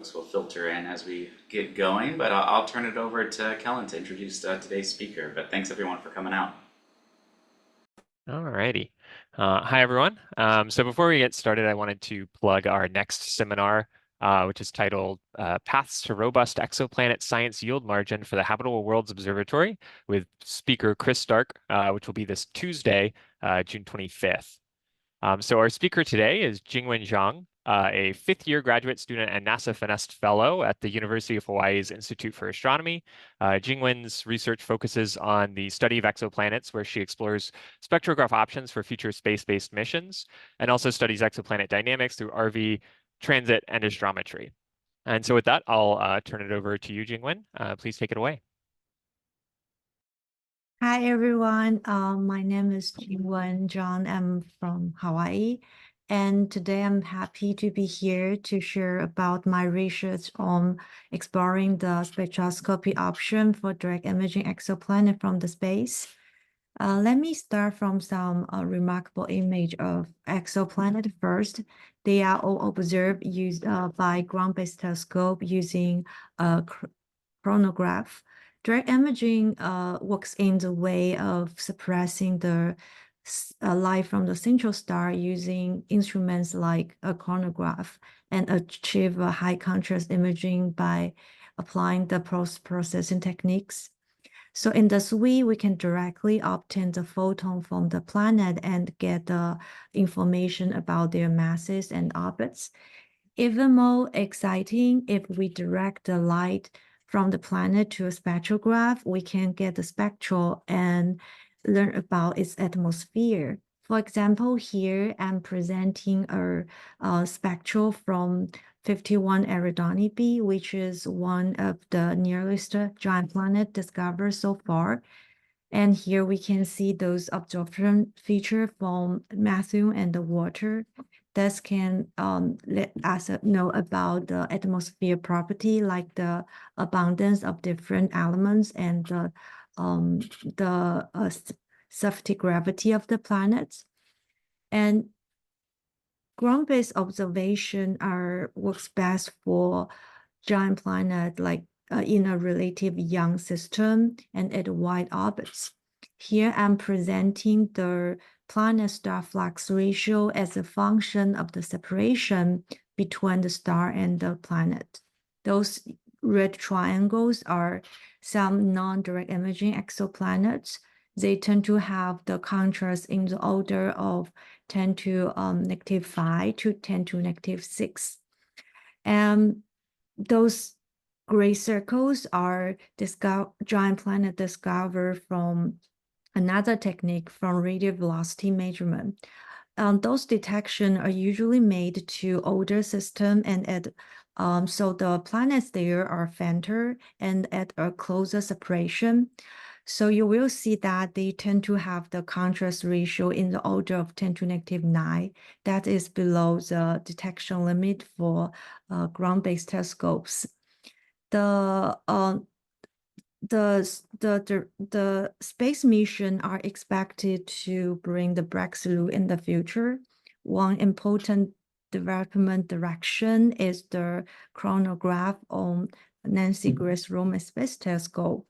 Will filter in as we get going, but I'll turn it over to Kellen to introduce today's speaker. But thanks everyone for coming out. All righty. Hi, everyone. So before we get started, I wanted to plug our next seminar, which is titled Paths to Robust Exoplanet Science Yield Margin for the Habitable Worlds Observatory with speaker Chris Stark, which will be this Tuesday, June 25th. So our speaker today is Jingwen Zhang, a fifth-year graduate student and NASA Finest Fellow at the University of Hawaii's Institute for Astronomy. Jingwen's research focuses on the study of exoplanets, where she explores spectrograph options for future space-based missions, and also studies exoplanet dynamics through RV, transit, and astrometry. And so with that, I'll turn it over to you, Jingwen. Please take it away. Hi everyone, my name is Jingwen Zhang. I'm from Hawaii, and today I'm happy to be here to share about my research on exploring the spectroscopy option for direct imaging exoplanet from the space. Let me start from some remarkable image of exoplanet first. They are all observed by ground-based telescope using a chronograph. Direct imaging works in the way of suppressing the light from the central star using instruments like a chronograph and achieve a high contrast imaging by applying the post-processing techniques. So in this way, we can directly obtain the photon from the planet and get the information about their masses and orbits. Even more exciting, if we direct the light from the planet to a spectrograph, we can get the spectral and learn about its atmosphere. For example, here I'm presenting a spectral from 51 Eridani b, which is one of the nearest giant planet discovered so far. And here we can see those absorption feature from methane and the water. This can let us know about the atmosphere property, like the abundance of different elements and the safety gravity of the planets. And ground-based observation works best for giant planet like in a relative young system and at wide orbits. Here I'm presenting the planet-star flux ratio as a function of the separation between the star and the planet. Those red triangles are some non-direct imaging exoplanets. They tend to have the contrast in the order of 10 to -5 to 10 to -6. And those gray circles are giant planet discovered from another technique from radial velocity measurement. Those detections are usually made to older system and so the planets there are fainter and at a closer separation. So you will see that they tend to have the contrast ratio in the order of 10 to -9. That is below the detection limit for ground-based telescopes. The space mission are expected to bring the breakthrough in the future. One important development direction is the chronograph on Nancy Grace Roman Space Telescope.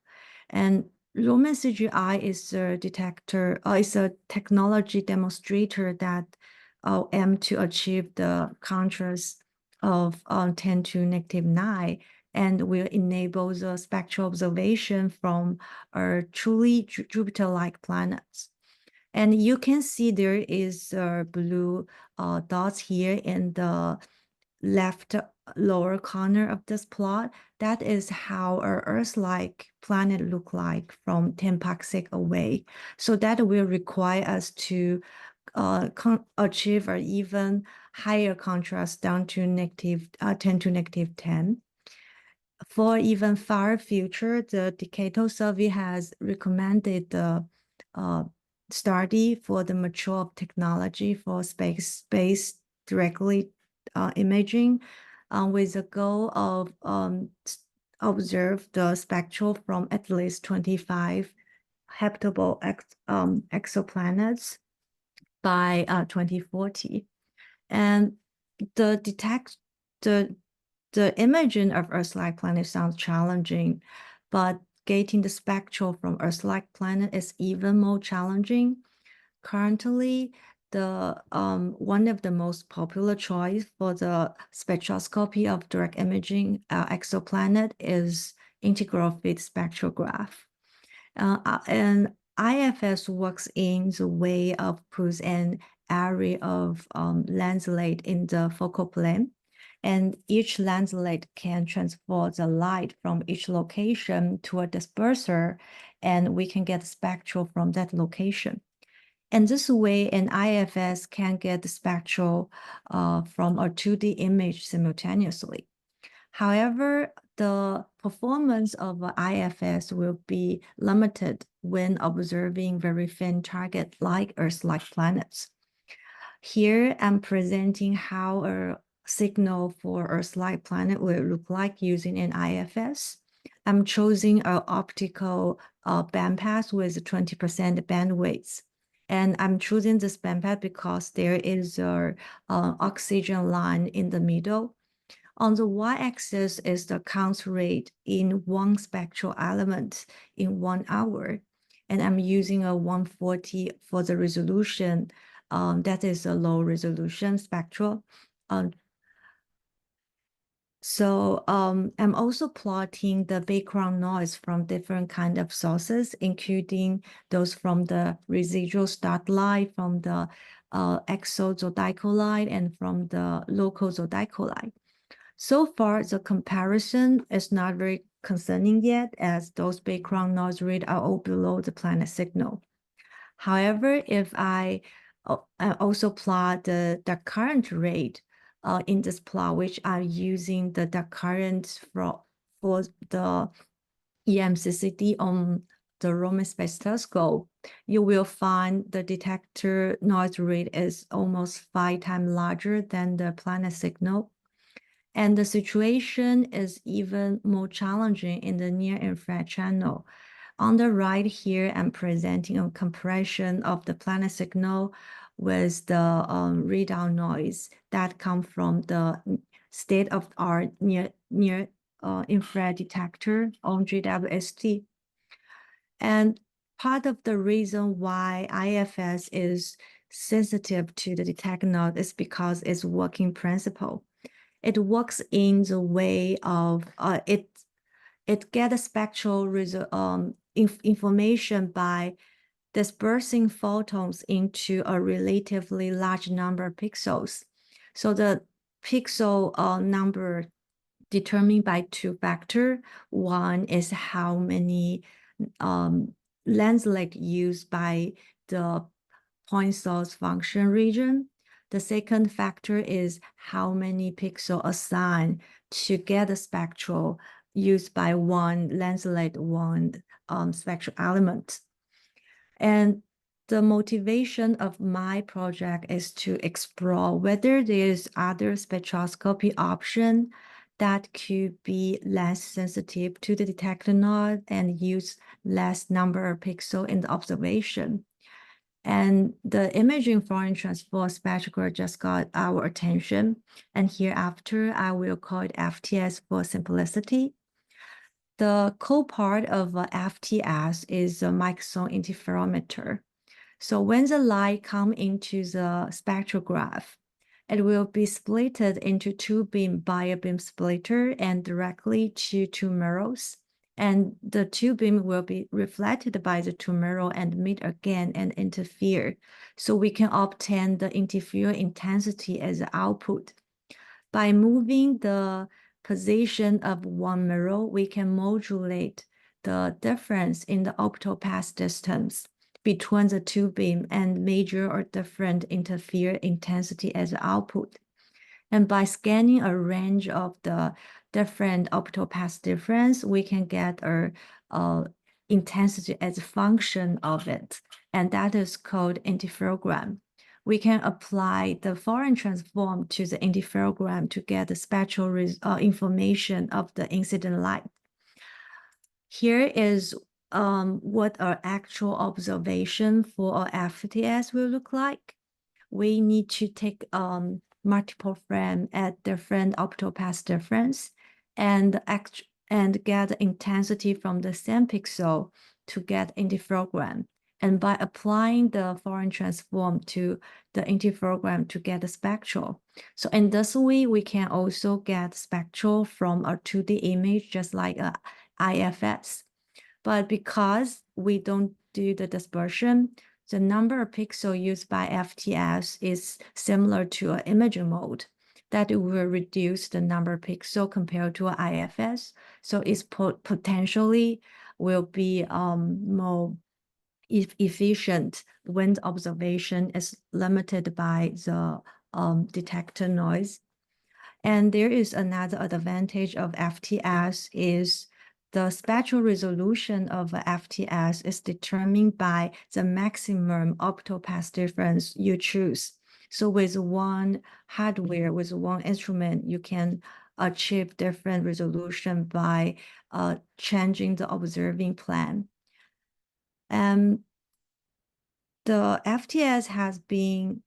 And Roman CGI is a detector, is a technology demonstrator that aim to achieve the contrast of 10 to -9 and will enable the spectral observation from truly Jupiter-like planets. And you can see there is blue dots here in the left lower corner of this plot. That is how our Earth-like planet look like from 10 parsec away. So that will require us to achieve an even higher contrast down to -10 to -10. For even far future, the Decadal Survey has recommended the study for the mature technology for space directly imaging with the goal of observe the spectral from at least 25 habitable exoplanets by 2040. And the the imaging of Earth-like planet sounds challenging, but getting the spectral from Earth-like planet is even more challenging. Currently, the one of the most popular choice for the spectroscopy of direct imaging exoplanet is integral field spectrograph. And IFS works in the way of puts an array of lenslets in the focal plane, and each lenslet can transfer the light from each location to a disperser, and we can get spectral from that location. And this way, an IFS can get the spectral from a 2D image simultaneously. However, the performance of an IFS will be limited when observing very faint target like Earth-like planets. Here, I'm presenting how a signal for Earth-like planet will look like using an IFS. I'm choosing an optical bandpass with 20% bandwidth. And I'm choosing this bandpass because there is a oxygen line in the middle. On the y-axis is the count rate in one spectral element in 1 hour. And I'm using a 140 for the resolution. That is a low resolution spectral. I'm also plotting the background noise from different kind of sources, including those from the residual start light, from the exozodiacal light, and from the local zodiacal light. So far, the comparison is not very concerning yet, as those background noise rates are all below the planet signal. However, if I also plot the current rate in this plot, which I'm using the current for the EMCCD on the Raman spectroscope, you will find the detector noise rate is almost 5 times larger than the planet signal. And the situation is even more challenging in the near-infrared channel. On the right here, I'm presenting a comparison of the planet signal with the readout noise that come from the state-of-the-art near infrared detector on GWST. And part of the reason why IFS is sensitive to the detector node is because its working principle. It works in the way of it gets spectral information by dispersing photons into a relatively large number of pixels. So the pixel number determined by 2 factors. One is how many lenslets used by the point source function region. The second factor is how many pixels assigned to get a spectral used by one lenslet, one spectral element. And the motivation of my project is to explore whether there's other spectroscopy option that could be less sensitive to the detector node and use less number of pixels in the observation. And the imaging foreign transform spectrograph just got our attention. And hereafter, I will call it FTS for simplicity. The core part of FTS is a microphone interferometer. So when the light comes into the spectrograph, it will be split into 2 beams by a beam splitter and directly to 2 mirrors. And the 2 beams will be reflected by the 2 mirrors and meet again and interfere. So we can obtain the interference intensity as the output. By moving the position of one mirror, we can modulate the difference in the optical path distance between the 2 beams and measure or different interference intensity as the output. And by scanning a range of the different optical path difference, we can get a intensity as a function of it. And that is called interferogram. We can apply the Fourier transform to the interferogram to get the spectral information of the incident light. Here is what our actual observation for our FTS will look like. We need to take multiple frame at different optical path difference and get the intensity from the same pixel to get interferogram. And by applying the Fourier transform to the interferogram to get the spectral. So in this way, we can also get spectral from a 2D image, just like a IFS. But because we don't do the dispersion, the number of pixels used by FTS is similar to an imaging mode. That will reduce the number of pixels compared to an IFS. So it's potentially will be more efficient when the observation is limited by the detector noise. And there is another advantage of FTS is the spectral resolution of FTS is determined by the maximum optical path difference you choose. So with one hardware, with one instrument, you can achieve different resolution by changing the observing plane. The FTS has been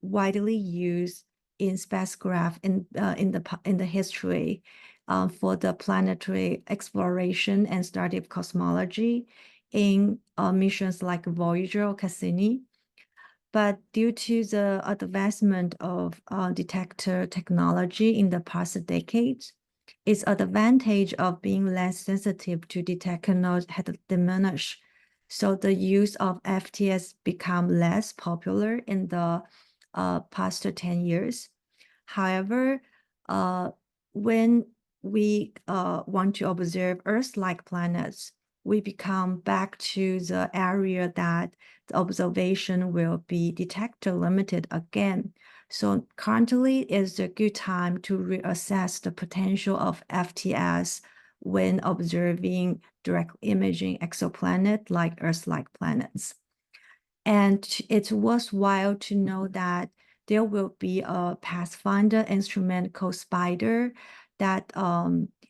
widely used in spacecraft in the history for the planetary exploration and study of cosmology in missions like Voyager or Cassini. But due to the advancement of detector technology in the past decades, its advantage of being less sensitive to detector noise had diminished. So the use of FTS become less popular in the past 10 years. However, when we want to observe Earth-like planets, we become back to the area that the observation will be detector limited again. So currently is a good time to reassess the potential of FTS when observing direct imaging exoplanet like Earth-like planets. And it's worthwhile to know that there will be a Pathfinder instrument called SPIDER that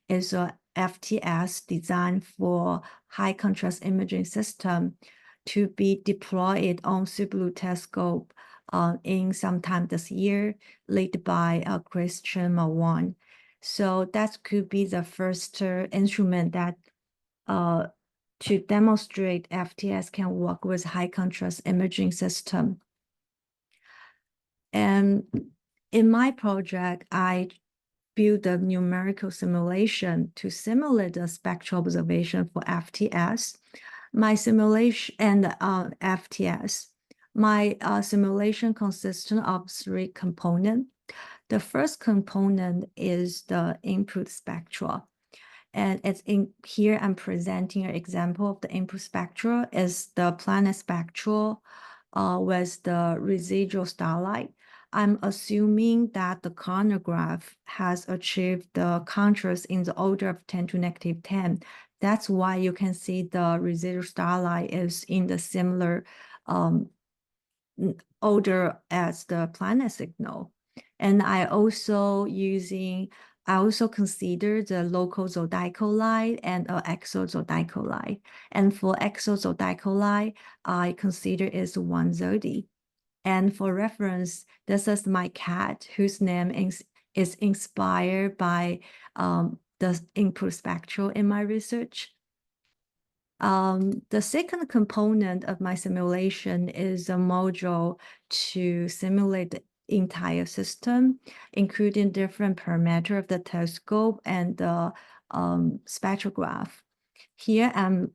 is a FTS designed for high contrast imaging system to be deployed on Subaru telescope in sometime this year, led by Christian Mawan. So that could be the first instrument that to demonstrate FTS can work with high contrast imaging system. And in my project, I build a numerical simulation to simulate the spectral observation for FTS. My simulation and FTS. My simulation consists of 3 components. The first component is the input spectra. And it's in here, I'm presenting an example of the input spectra is the planet spectral with the residual starlight. I'm assuming that the coronagraph has achieved the contrast in the order of 10 to negative 10. That's why you can see the residual starlight is in the similar order as the planet signal. And I also consider the local zodiacal light and exozodiacal light. And for exozodiacal light, I consider is 130. And for reference, this is my cat, whose name is inspired by the input spectral in my research. The second component of my simulation is a module to simulate the entire system, including different parameters of the telescope and the spectrograph. Here I'm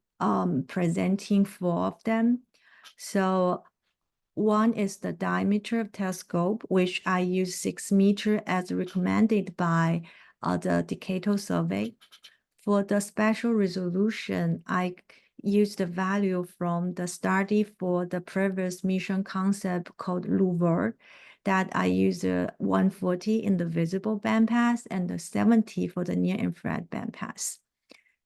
presenting 4 of them. So one is the diameter of telescope, which I use 6 meters as recommended by the decadal survey. For the spectral resolution, I use the value from the study for the previous mission concept called LUVR, that I use 140 in the visible bandpass and the 70 for the near-infrared bandpass.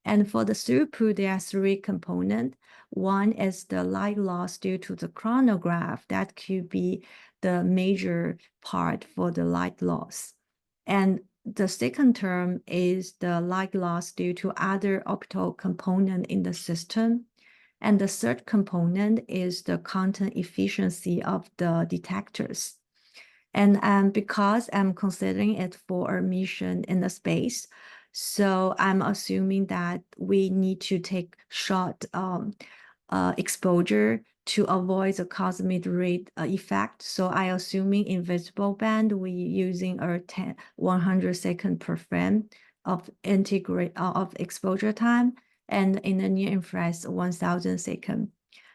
And for the throughput, there are 3 components. One is the light loss due to the chronograph. That could be the major part for the light loss. And the second term is the light loss due to other optical component in the system. And the third component is the content efficiency of the detectors. And because I'm considering it for a mission in the space, so I'm assuming that we need to take short exposure to avoid the cosmic ray effect. So I assuming invisible band, we using a 100 second per frame of exposure time, and in the near infrared 1000 second.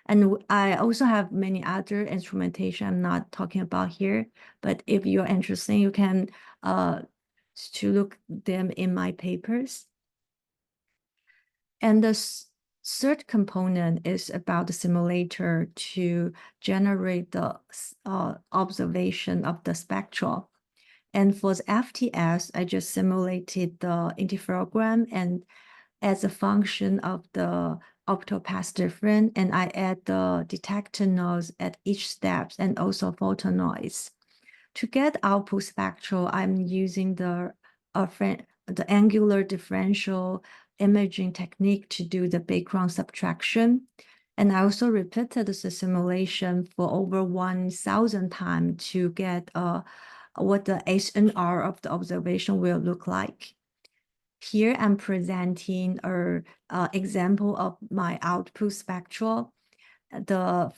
And I also have many other instrumentation I'm not talking about here, but if you're interested, you can to look them in my papers. And the third component is about the simulator to generate the observation of the spectral. And for the FTS, I just simulated the interferogram and as a function of the optical path difference, and I add the detector noise at each step and also photon noise. To get output spectral, I'm using the angular differential imaging technique to do the background subtraction. And I also repeated the simulation for over 1000 times to get what the SNR of the observation will look like. Here I'm presenting an example of my output spectral. The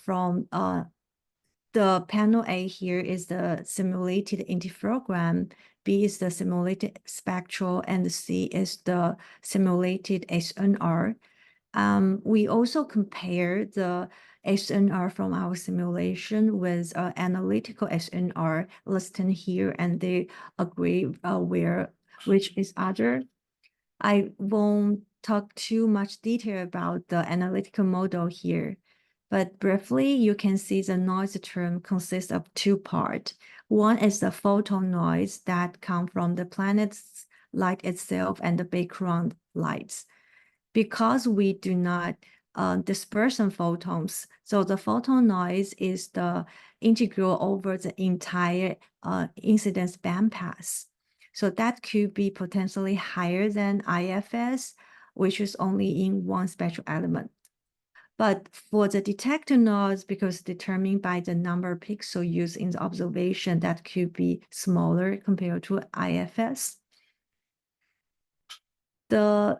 panel A here is the simulated interferogram, B is the simulated spectral, and C is the simulated SNR. We also compare the SNR from our simulation with analytical SNR listed here, and they agree which is other. I won't talk too much detail about the analytical model here, but briefly, you can see the noise term consists of two parts. One is the photon noise that comes from the planet's light itself and the background lights. Because we do not disperse photons, so the photon noise is the integral over the entire incidence bandpass. So that could be potentially higher than IFS, which is only in one spectral element. But for the detector noise, because determined by the number of pixels used in the observation, that could be smaller compared to IFS. The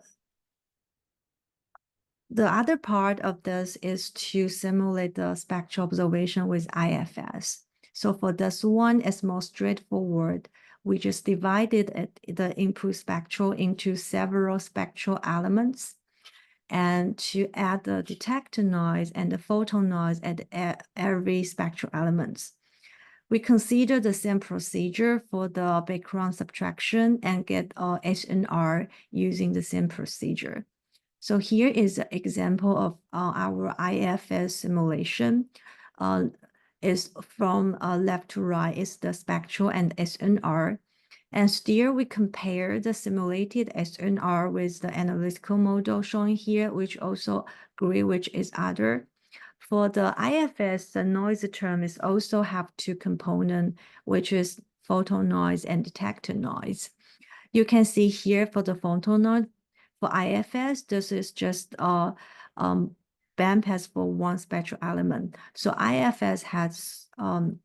other part of this is to simulate the spectral observation with IFS. So for this one, it's more straightforward. We just divided the input spectral into several spectral elements, and to add the detector noise and the photon noise at every spectral elements. We consider the same procedure for the background subtraction and get SNR using the same procedure. So here is an example of our IFS simulation. Is from left to right is the spectral and SNR. And still we compare the simulated SNR with the analytical model shown here, which also agree which is other. For the IFS, the noise term is also have two components, which is photon noise and detector noise. You can see here for the photon noise, for IFS, this is just a bandpass for one spectral element. So IFS has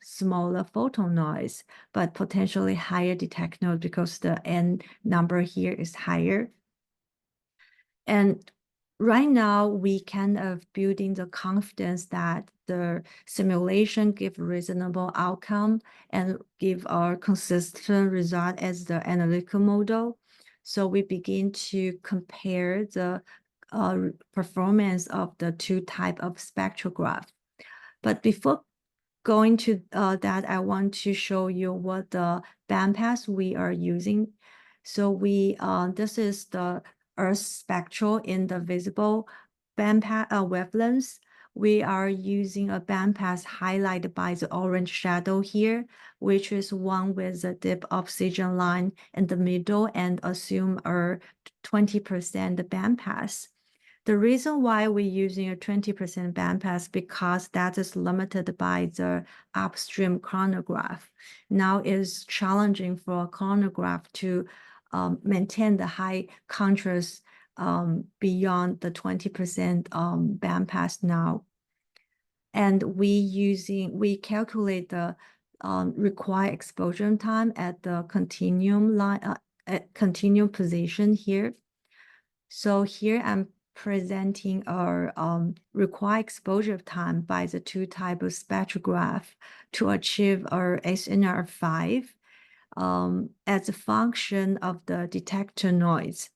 smaller photon noise, but potentially higher detector noise because the N number here is higher. And right now, we kind of building the confidence that the simulation give reasonable outcome and give a consistent result as the analytical model. So we begin to compare the performance of the two type of spectrograph. But before going to that, I want to show you what the bandpass we are using. So this is the Earth spectral in the visible bandpass wavelengths. We are using a bandpass highlighted by the orange shadow here, which is one with a deep oxygen line in the middle and assume a 20% bandpass. The reason why we're using a 20% bandpass because that is limited by the upstream chronograph. Now it's challenging for a chronograph to maintain the high contrast beyond the 20% bandpass now. And we calculate the required exposure time at the continuum line, at continuum position here. So here I'm presenting our required exposure time by the two type of spectrograph to achieve our SNR 5 as a function of the detector noise.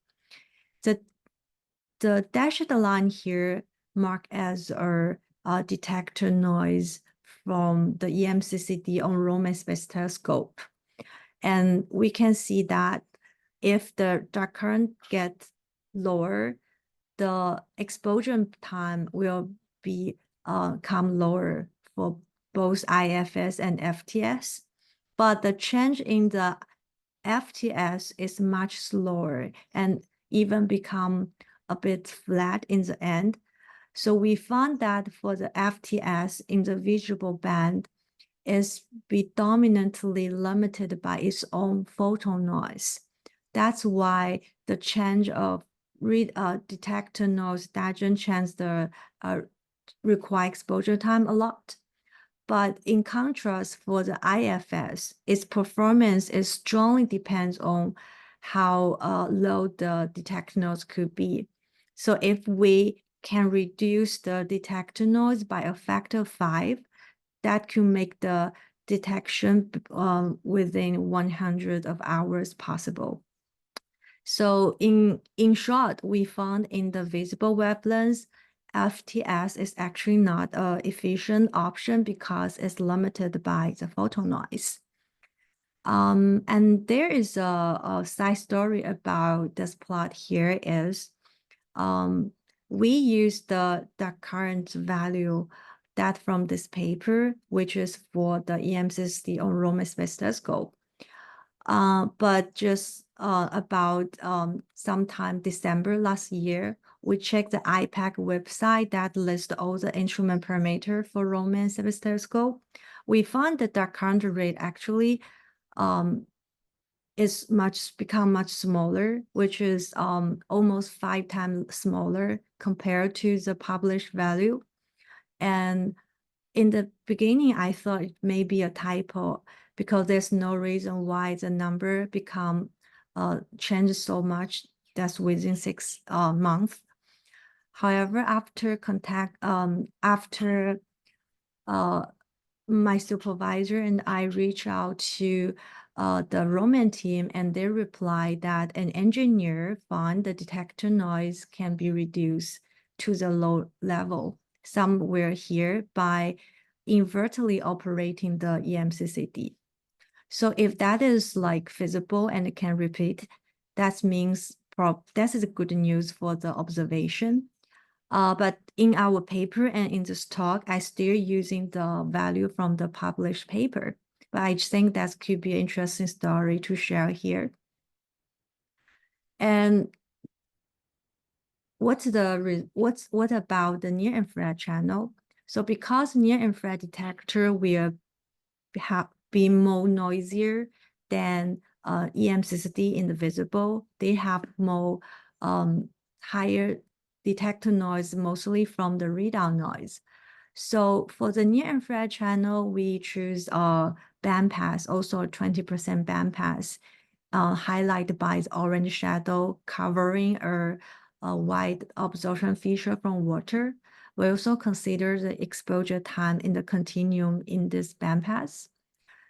The dashed line here marked as our detector noise from the EMCCD on Raman spectroscope. And we can see that if the dark current gets lower, the exposure time will come lower for both IFS and FTS. But the change in the FTS is much slower and even become a bit flat in the end. So we found that for the FTS in the visible band is predominantly limited by its own photon noise. That's why the change of detector noise doesn't change the required exposure time a lot. But in contrast, for the IFS, its performance is strongly depends on how low the detector noise could be. So if we can reduce the detector noise by a factor of 5, that could make the detection within 100 of hours possible. So in short, we found in the visible wavelengths, FTS is actually not an efficient option because it's limited by the photon noise. And there is a side story about this plot here is we use the current value that from this paper, which is for the EMCCD on Raman spectroscope. But just about sometime December last year, we checked the IPAC website that lists all the instrument parameter for Raman spectroscope. We found that the current rate actually is become much smaller, which is almost 5 times smaller compared to the published value. And in the beginning, I thought it may be a typo because there's no reason why the number changes so much. That's within 6 months. However, after my supervisor and I reach out to the Raman team, and they replied that an engineer found the detector noise can be reduced to the low level somewhere here by invertly operating the EMCCD. So if that is like feasible and it can repeat, that means that is good news for the observation. But in our paper and in this talk, I still using the value from the published paper. But I think that could be an interesting story to share here. And what about the near infrared channel? So because near infrared detector will be more noisier than EMCCD in the visible, they have more higher detector noise, mostly from the readout noise. So for the near infrared channel, we choose a bandpass, also a 20% bandpass, highlighted by the orange shadow covering a wide absorption feature from water. We also consider the exposure time in the continuum in this bandpass.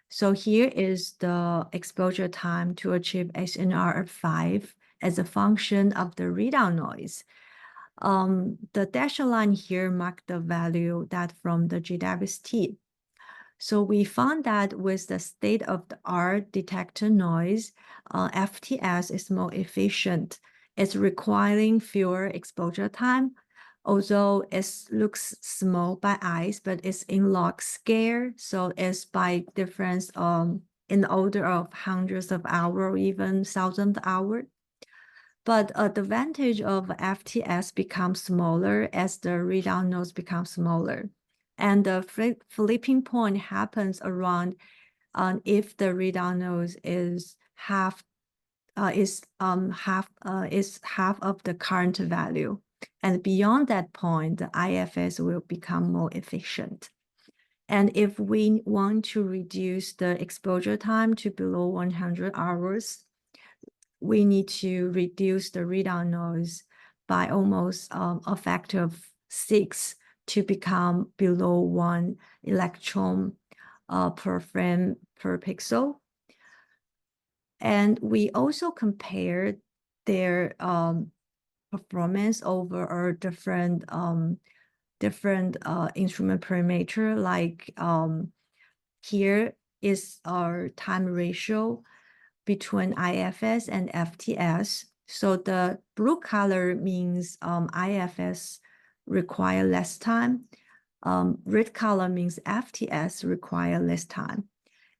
So here is the exposure time to achieve SNR of 5 as a function of the readout noise. The dashed line here marks the value that from the GWST. So we found that with the state-of-the-art detector noise, FTS is more efficient. It's requiring fewer exposure time, although it looks small by eyes, but it's in log scale. So it's by difference in the order of hundreds of hours or even thousands of hours. But the advantage of FTS becomes smaller as the readout noise becomes smaller. And the flipping point happens around if the readout noise is half of the current value. And beyond that point, the IFS will become more efficient. And if we want to reduce the exposure time to below 100 hours, we need to reduce the readout noise by almost a factor of 6 to become below 1 electron per frame per pixel. And we also compared their performance over a different instrument parameter. Like here is our time ratio between IFS and FTS. So the blue color means IFS require less time. Red color means FTS require less time.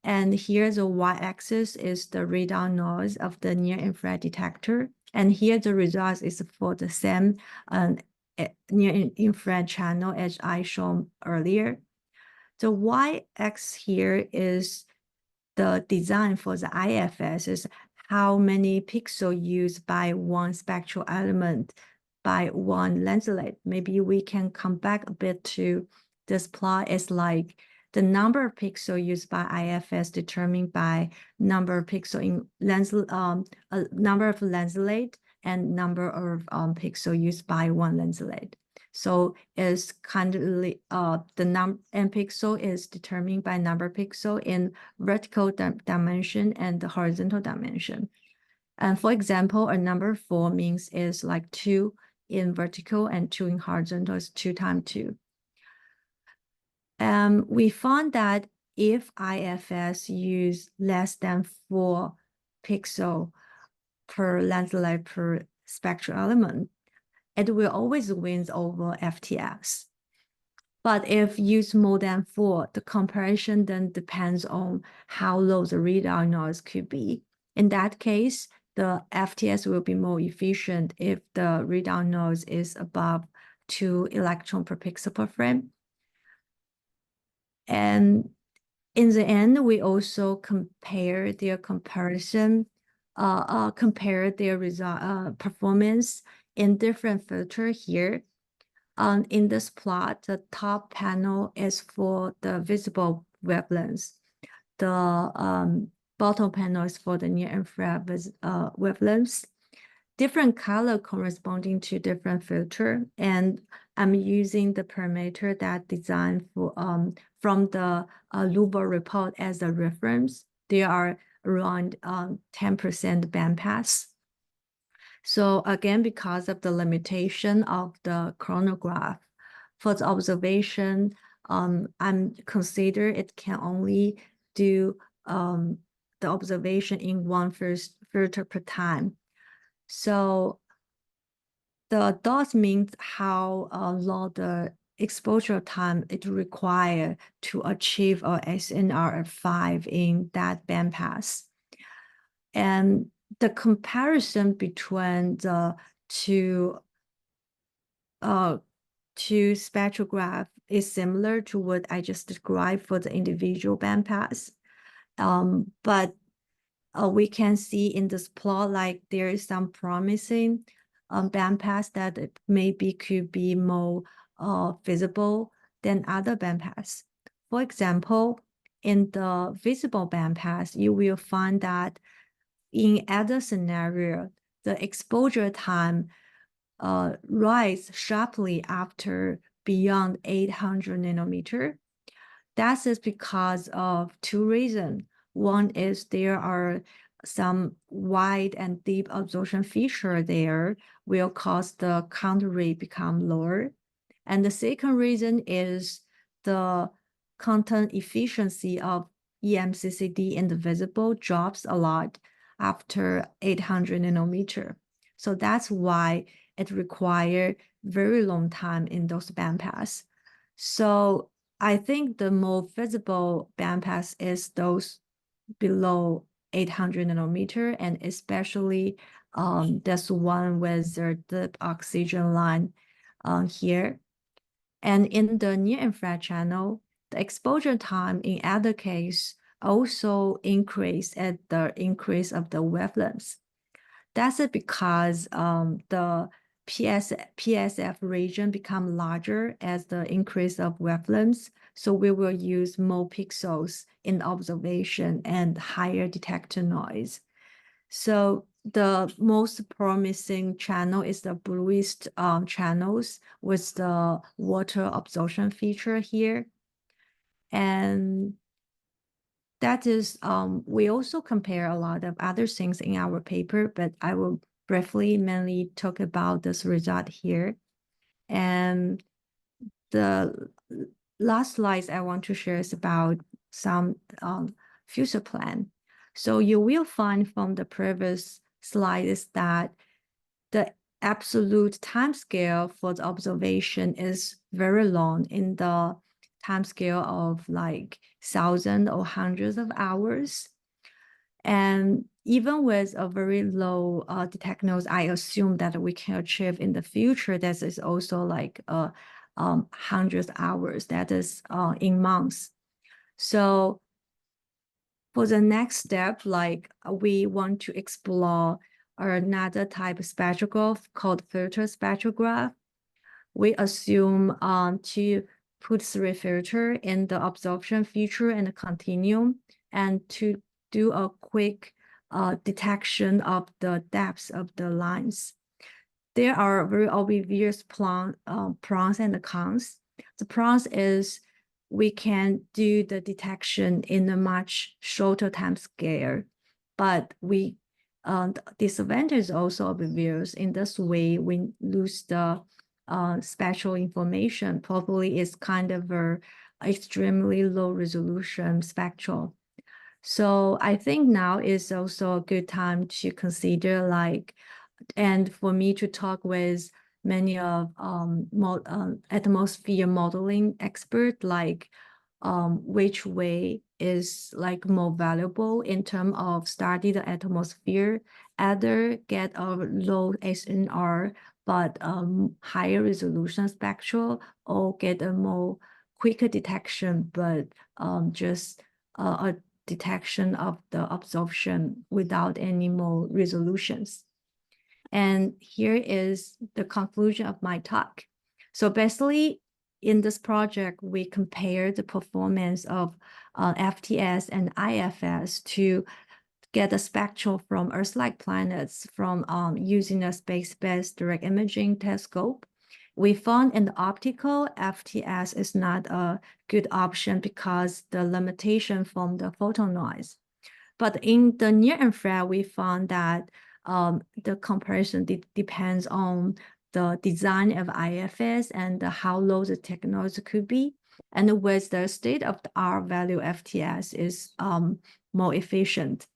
And here the y-axis is the readout noise of the near-infrared detector. And here the result is for the same near-infrared channel as I shown earlier. The y-axis here is the design for the IFS, is how many pixels used by one spectral element by one lenselet. Maybe we can come back a bit to this plot. It's like the number of pixels used by IFS determined by number of pixels in number of lenselet and number of pixels used by one lenselet. So it's kind of the number and pixel is determined by number of pixel in vertical dimension and the horizontal dimension. And for example, a number 4 means is like 2 in vertical and 2 in horizontal is 2 times 2. We found that if IFS use less than 4 pixel per lenselet per spectral element, it will always win over FTS. But if use more than 4, the comparison then depends on how low the readout noise could be. In that case, the FTS will be more efficient if the readout noise is above 2 electron per pixel per frame. And in the end, we also compare their result performance in different filter here. In this plot, the top panel is for the visible wavelengths. The bottom panel is for the near-infrared wavelengths. Different color corresponding to different filter, and I'm using the parameter that designed for from the Luber report as a reference. There are around 10% bandpass. So again, because of the limitation of the chronograph, for the observation, I'm consider it can only do the observation in one filter per time. So the dots means how long the exposure time it requires to achieve a SNR of 5 in that bandpass. And the comparison between the two spectrograph is similar to what I just described for the individual bandpass. But we can see in this plot, like there is some promising bandpass that it maybe could be more visible than other bandpass. For example, in the visible bandpass, you will find that in other scenario, the exposure time rise sharply after beyond 800 nanometer. That is because of 2 reasons. One is there are some wide and deep absorption feature there will cause the count rate become lower. And the second reason is the content efficiency of EMCCD in the visible drops a lot after 800 nanometer. So that's why it requires very long time in those bandpass. So I think the more visible bandpass is those below 800 nanometer, and especially this one with the deep oxygen line here. And in the near-infrared channel, the exposure time in other case also increase at the increase of the wavelengths. That's it because the PSF region become larger as the increase of wavelengths. So we will use more pixels in the observation and higher detector noise. So the most promising channel is the bluest channels with the water absorption feature here. And that is, we also compare a lot of other things in our paper, but I will briefly mainly talk about this result here. And the last slides I want to share is about some future plan. So you will find from the previous slide is that the absolute time scale for the observation is very long in the time scale of like thousands or hundreds of hours. And even with a very low detect noise, I assume that we can achieve in the future. That is also like hundreds of hours. That is in months. So for the next step, like we want to explore another type of spectrograph called filter spectrograph. We assume to put 3 filter in the absorption feature and the continuum, and to do a quick detection of the depths of the lines. There are very obvious pros and cons. The pros is we can do the detection in a much shorter time scale, but the disadvantage is also obvious. In this way, we lose the spatial information. Probably is kind of a extremely low resolution spectral. So I think now is also a good time to consider like, and for me to talk with many of atmosphere modeling expert, like which way is like more valuable in terms of study the atmosphere, either get a low SNR but higher resolution spectral, or get a more quicker detection but just a detection of the absorption without any more resolutions. And here is the conclusion of my talk. So basically, in this project, we compare the performance of FTS and IFS to get a spectral from Earth-like planets from using a space-based direct imaging telescope. We found in the optical, FTS is not a good option because the limitation from the photon noise. But in the near infrared, we found that the comparison depends on the design of IFS and how low the technology could be. And with the state-of-the-art value FTS is more efficient.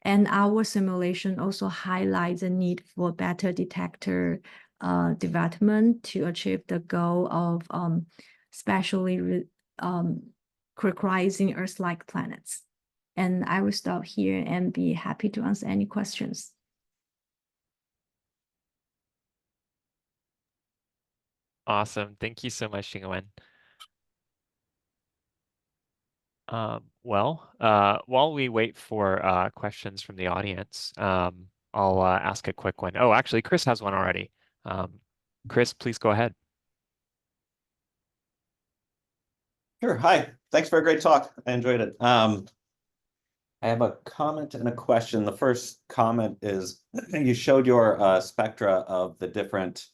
And our simulation also highlights the need for better detector development to achieve the goal of spatially characterizing Earth-like planets. And I will stop here and be happy to answer any questions. Awesome. Thank you so much, Jingwen. While we wait for questions from the audience, I'll ask a quick one. Oh, actually, Chris has one already. Chris, please go ahead. Sure. Hi. Thanks for a great talk. I enjoyed it. I have a comment and a question. The first comment is you showed your spectra of the different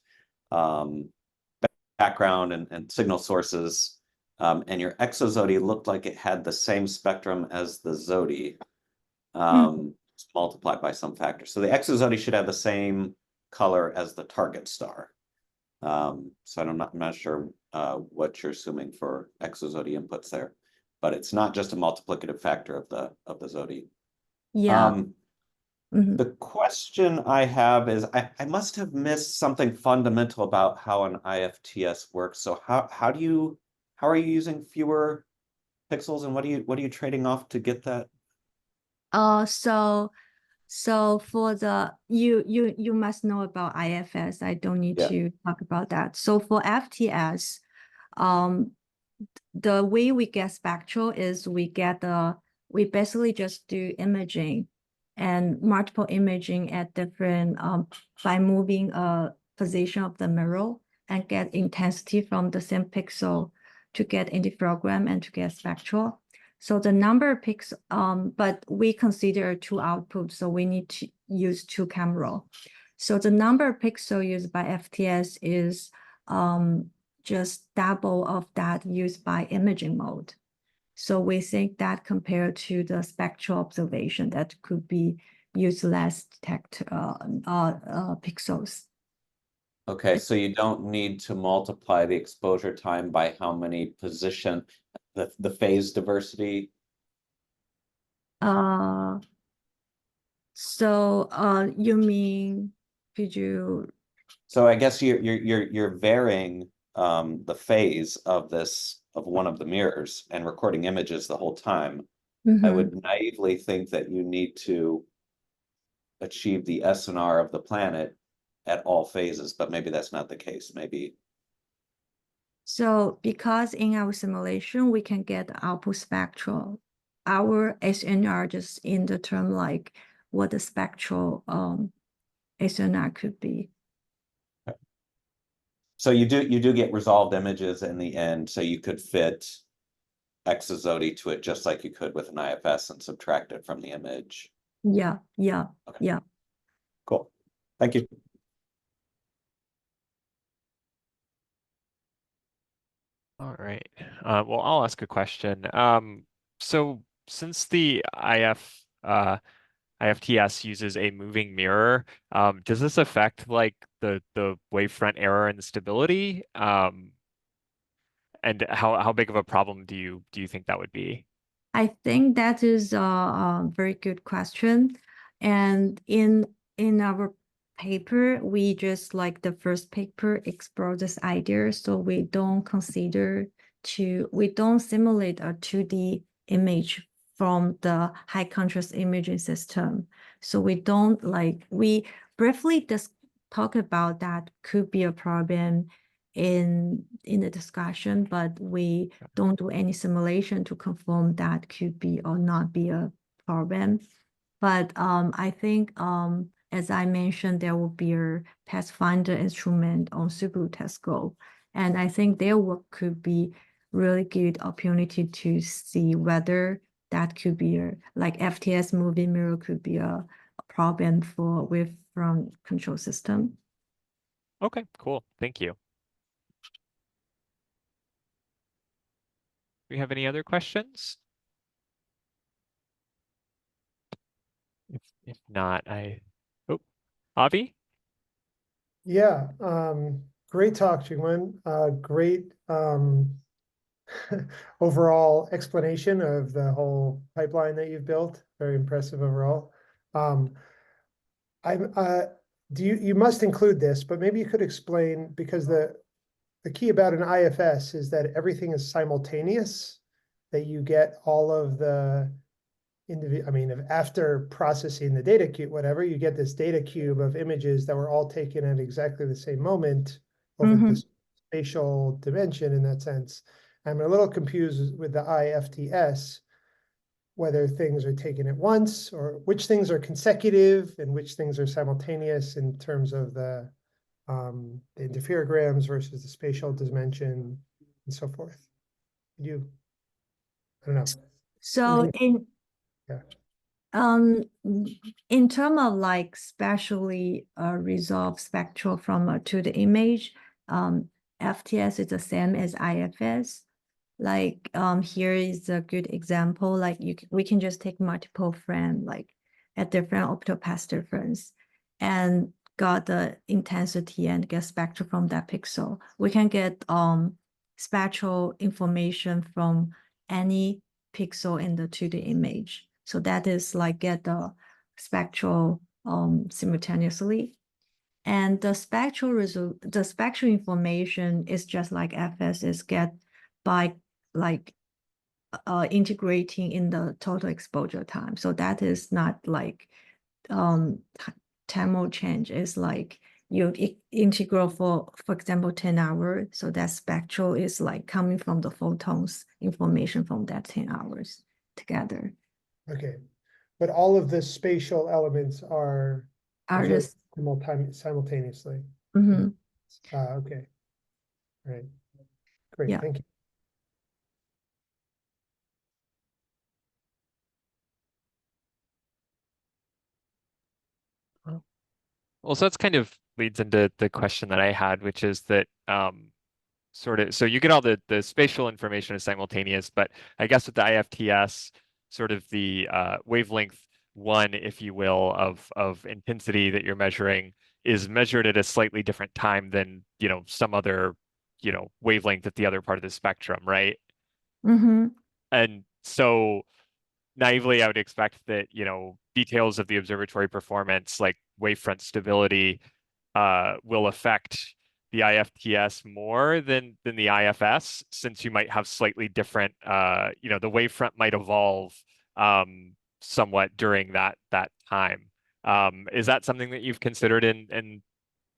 background and signal sources, and your exozodi looked like it had the same spectrum as the zodi, multiplied by some factor. So the exozodi should have the same color as the target star. So I'm not sure what you're assuming for exozodi inputs there, but it's not just a multiplicative factor of the zodi. Yeah. The question I have is I must have missed something fundamental about how an IFTS works. So how are you using fewer pixels, and what are you trading off to get that? So for the you must know about IFS. I don't need to talk about that. So for FTS, the way we get spectral is we basically just do imaging and multiple imaging at different by moving a position of the mirror and get intensity from the same pixel to get interferogram and to get spectral. So the number of pixels, but we consider two outputs, so we need to use two camera. So the number of pixels used by FTS is just double of that used by imaging mode. So we think that compared to the spectral observation, that could be use less pixels. Okay, so you don't need to multiply the exposure time by how many position, the phase diversity. So you mean, could you? So I guess you're varying the phase of one of the mirrors and recording images the whole time. I would naively think that you need to achieve the SNR of the planet at all phases, but maybe that's not the case. Maybe. So because in our simulation, we can get output spectral, our SNR just in the term like what the spectral SNR could be. So you do get resolved images in the end, so you could fit exozodi to it just like you could with an IFS and subtract it from the image. Yeah. Okay. Yeah. Cool. Thank you. All right. Well, I'll ask a question. So since the IFTS uses a moving mirror, does this affect like the wavefront error and the stability? And how big of a problem do you think that would be? I think that is a very good question. And in our paper, we just like the first paper explore this idea. So we don't simulate a 2D image from the high contrast imaging system. So we briefly just talk about that could be a problem in the discussion, but we don't do any simulation to confirm that could be or not be a problem. But I think as I mentioned, there will be a Pathfinder instrument on Subaru telescope, and I think their work could be really good opportunity to see whether that could be like FTS moving mirror could be a problem for wavefront control system. Okay, cool. Thank you. Do we have any other questions? If not, Avi? Yeah, great talk, Jingwen. Great overall explanation of the whole pipeline that you've built. Very impressive overall. You must include this, but maybe you could explain, because the key about an IFS is that everything is simultaneous, that you get all of the after processing the data cube, whatever, you get this data cube of images that were all taken at exactly the same moment over the spatial dimension in that sense. I'm a little confused with the IFTS, whether things are taken at once or which things are consecutive and which things are simultaneous in terms of the interferograms versus the spatial dimension and so forth. I don't know. So in terms of like spatially resolved spectral from to the image, FTS is the same as IFS. Like here is a good example. Like we can just take multiple frame like at different optopath difference and got the intensity and get spectral from that pixel. We can get spectral information from any pixel in the 2D image. So that is like get the spectral simultaneously. And the spectral information is just like FS is get by like integrating in the total exposure time. So that is not like thermal change. Is like you integral for example 10 hours. So that spectral is like coming from the photons information from that 10 hours together. Okay, but all of the spatial elements are Just simultaneously. Mm-hmm. Okay. All right. Great. Yeah. Thank you. Well, so that's kind of leads into the question that I had, which is that sort of, so you get all the spatial information is simultaneous, but I guess with the IFTS, sort of the wavelength one, if you will, of intensity that you're measuring is measured at a slightly different time than, some other, wavelength at the other part of the spectrum, right? Mm-hmm. And so naively, I would expect that, details of the observatory performance, like wavefront stability, will affect the IFTS more than the IFS, since you might have slightly different, the wavefront might evolve somewhat during that time. Is that something that you've considered in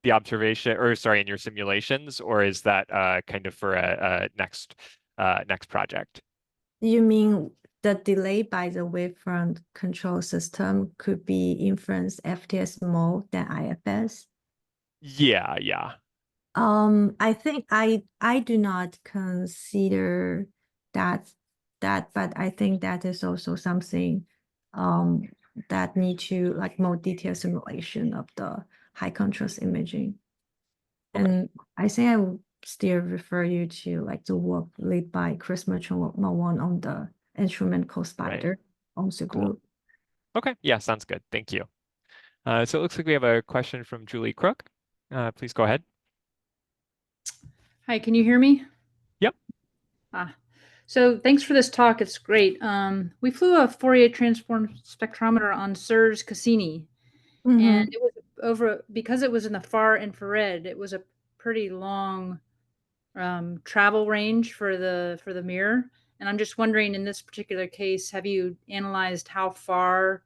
the observation, or sorry, in your simulations, or is that kind of for a next project? You mean the delay by the wavefront control system could be influence FTS more than IFS? Yeah. I think I do not consider that, but I think that is also something that need to like more detailed simulation of the high contrast imaging. Okay. And I think I will still refer you to like the work led by Chris Merchant-Malone on the instrument called Spider on the Cool. group. Okay, yeah, sounds good. Thank you. So it looks like we have a question from Julie Crook. Please go ahead. Hi, can you hear me? Yep. So thanks for this talk. It's great. We flew a Fourier transform spectrometer on CERS Cassini, and it was because it was in the far infrared. It was a pretty long travel range for the mirror. And I'm just wondering, in this particular case, have you analyzed how far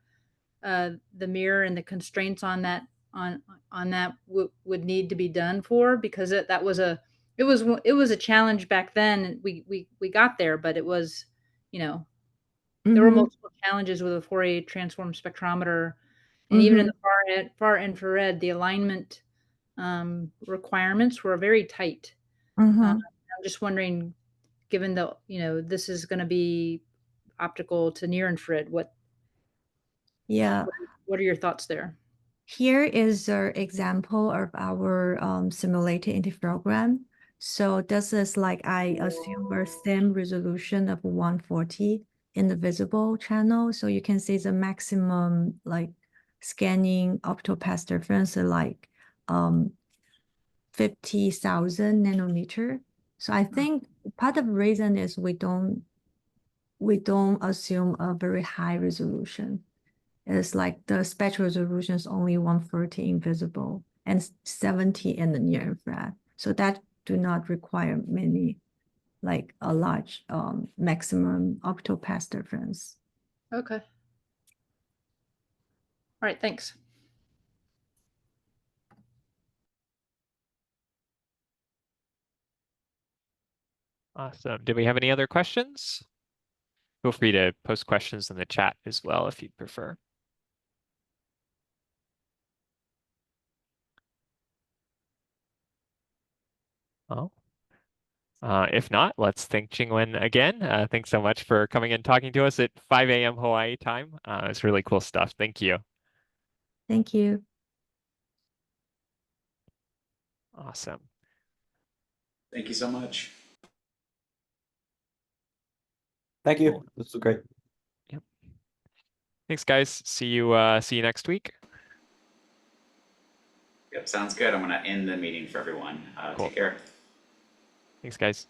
the mirror and the constraints on that would need to be done for? Because it was a challenge back then. We got there, but it was, there were multiple challenges with a Fourier transform spectrometer, and even in the far infrared, the alignment requirements were very tight. I'm just wondering, given this is going to be optical to near infrared, Yeah. what are your thoughts there? Here is an example of our simulated interferogram. So this is like I assume the same resolution of 140 in the visible channel. So you can see the maximum like scanning optopath difference like 50,000 nanometer. So I think part of the reason is we don't assume a very high resolution. It's like the spectral resolution is only 140 in visible and 70 in the near infrared. So that do not require many, like a large maximum optopath difference. Okay. All right, thanks. Awesome. Do we have any other questions? Feel free to post questions in the chat as well if you'd prefer. Oh. If not, let's thank Jingwen again. Thanks so much for coming and talking to us at 5 a.m. Hawaii time. It's really cool stuff. Thank you. Thank you. Awesome. Thank you so much. Thank you. Cool. This was great. Yep. Thanks, guys. See you next week. Yep, sounds good. I'm going to end the meeting for everyone. Cool. Take care. Thanks, guys.